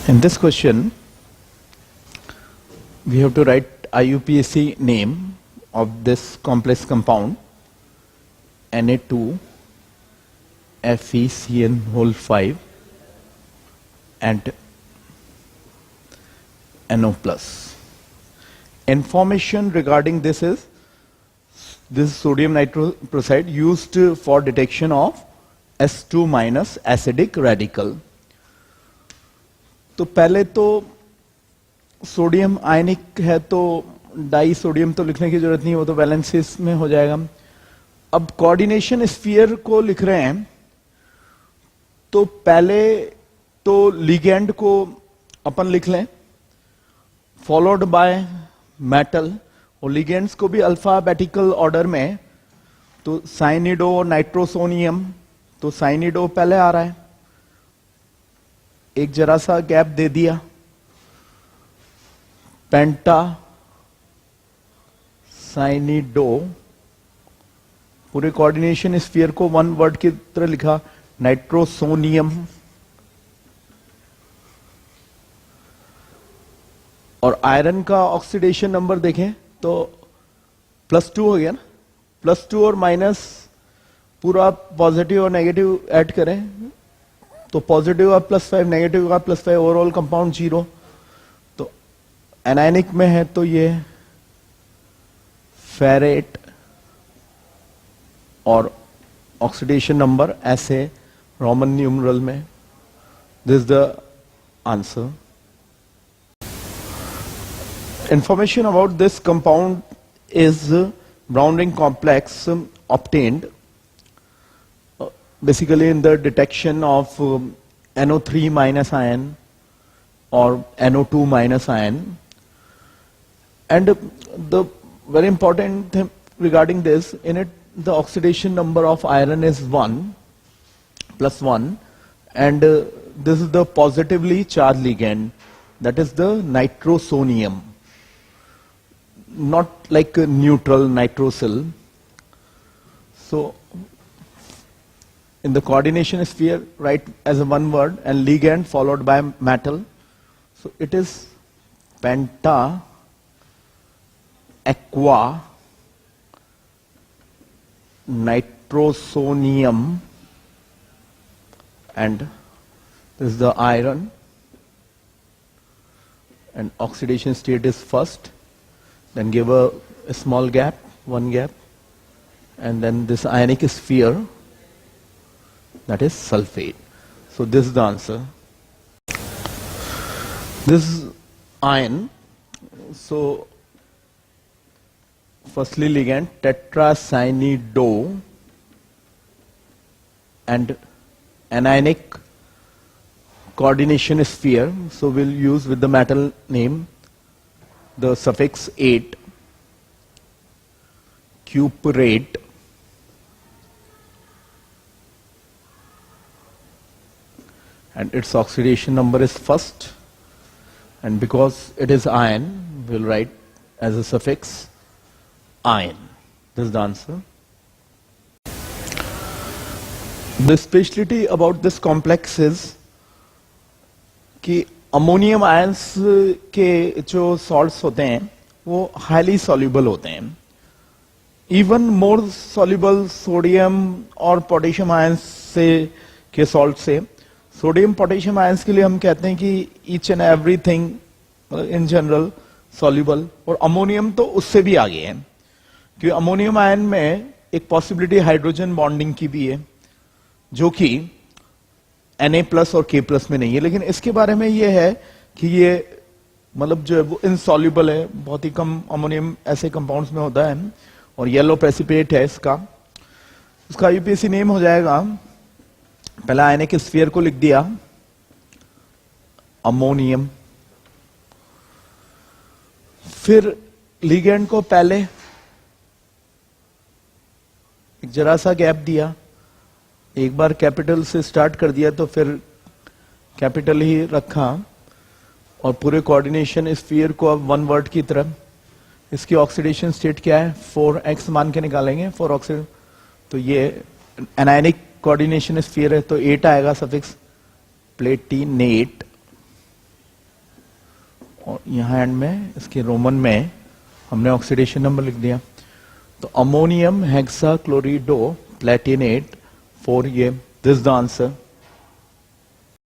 In this question, we have to write IUPAC name of this complex compound Na2 FeCN whole 5 and NO plus. Information regarding this is sodium nitroproside used for detection of S2 minus acidic radical. तो पहले तो sodium आयनिक है तो die sodium तो लिखने की जरूरत नहीं, वो तो वैलेंसिस में हो जाएगा। अब कोऑर्डिनेशन स्फीयर को लिख रहे हैं तो पहले तो लिगेंड को अपन लिख लें फॉलोड बाय मेटल, और लिगेंड्स को भी अल्फाबेटिकल ऑर्डर में, तो साइनिडो और नाइट्रोसोनियम, तो साइनिडो पहले आ रहा है, एक जरा सा गैप दे दिया, पेंटा साइनिडो, पूरे कोऑर्डिनेशन स्फीयर को वन वर्ड की तरह लिखा नाइट्रोसोनियम, और आयरन का ऑक्सीडेशन नंबर देखें तो +2 हो गया ना, +2 और माइनस पूरा पॉजिटिव और नेगेटिव ऐड करें तो पॉजिटिव का +5 नेगेटिव का +5 ओवरऑल कंपाउंड 0। तो एनायनिक में है तो ये फेरेट और ऑक्सीडेशन नंबर ऐसे रोमन न्यूमरल में। This is the answer. Information about this compound is Brown ring complex obtained basically in the detection of NO3 minus ion or NO2 minus ion. And the very important thing regarding this, in it the oxidation number of iron is 1 +1, and this is the positively charged ligand, that is the nitrosonium, not like a neutral nitrosyl. So in the coordination sphere, write as a one word and ligand followed by metal. So it is penta aqua nitrosonium, and this is the iron, and oxidation state is first, then give a small gap, one gap, and then this ionic sphere, that is sulfate. So this is the answer. This is iron. So firstly ligand tetracyanido, and anionic coordination sphere, so we'll use with the metal name the suffix 8, cuprate, and its oxidation number is first, and because it is iron, we'll write as a suffix iron. This is the answer. The specialty about this complex is कि ammonium ions के जो salts होते हैं वो highly soluble होते हैं, even more soluble sodium और potassium ions से के सॉल्ट से। सोडियम पोटेशियम आयंस के लिए हम कहते हैं कि each and everything in general soluble, और अमोनियम तो उससे भी आगे है, क्योंकि अमोनियम आयन में एक पॉसिबिलिटी हाइड्रोजन बॉन्डिंग की भी है जो कि Na+ और K+ में नहीं है। लेकिन इसके बारे में ये है कि ये मतलब जो है वो इनसॉल्युबल है, बहुत ही कम अमोनियम ऐसे कंपाउंड्स में होता है, और येलो प्रेसिपिटेट है इसका यूपीएससी नेम हो जाएगा, पहले आयनिक स्फीयर को लिख दिया अमोनियम, फिर लिगेंड को पहले एक जरा सा गैप दिया, एक बार कैपिटल से स्टार्ट कर दिया तो फिर कैपिटल ही रखा, और पूरे कोऑर्डिनेशन स्फीयर को अब वन वर्ड की तरफ। इसकी ऑक्सीडेशन स्टेट क्या है, 4x मान के निकालेंगे, 4 ऑक्सीड, तो ये एनायनिक कोऑर्डिनेशन स्फीयर है तो 8 आएगा सफिक्स, प्लेटिनेट, यहाँ एंड में इसके रोमन में हमने ऑक्सीडेशन नंबर लिख दिया। तो अमोनियम हेक्सा क्लोरिडो प्लेटिनेट 4 ये दिस द आंसर।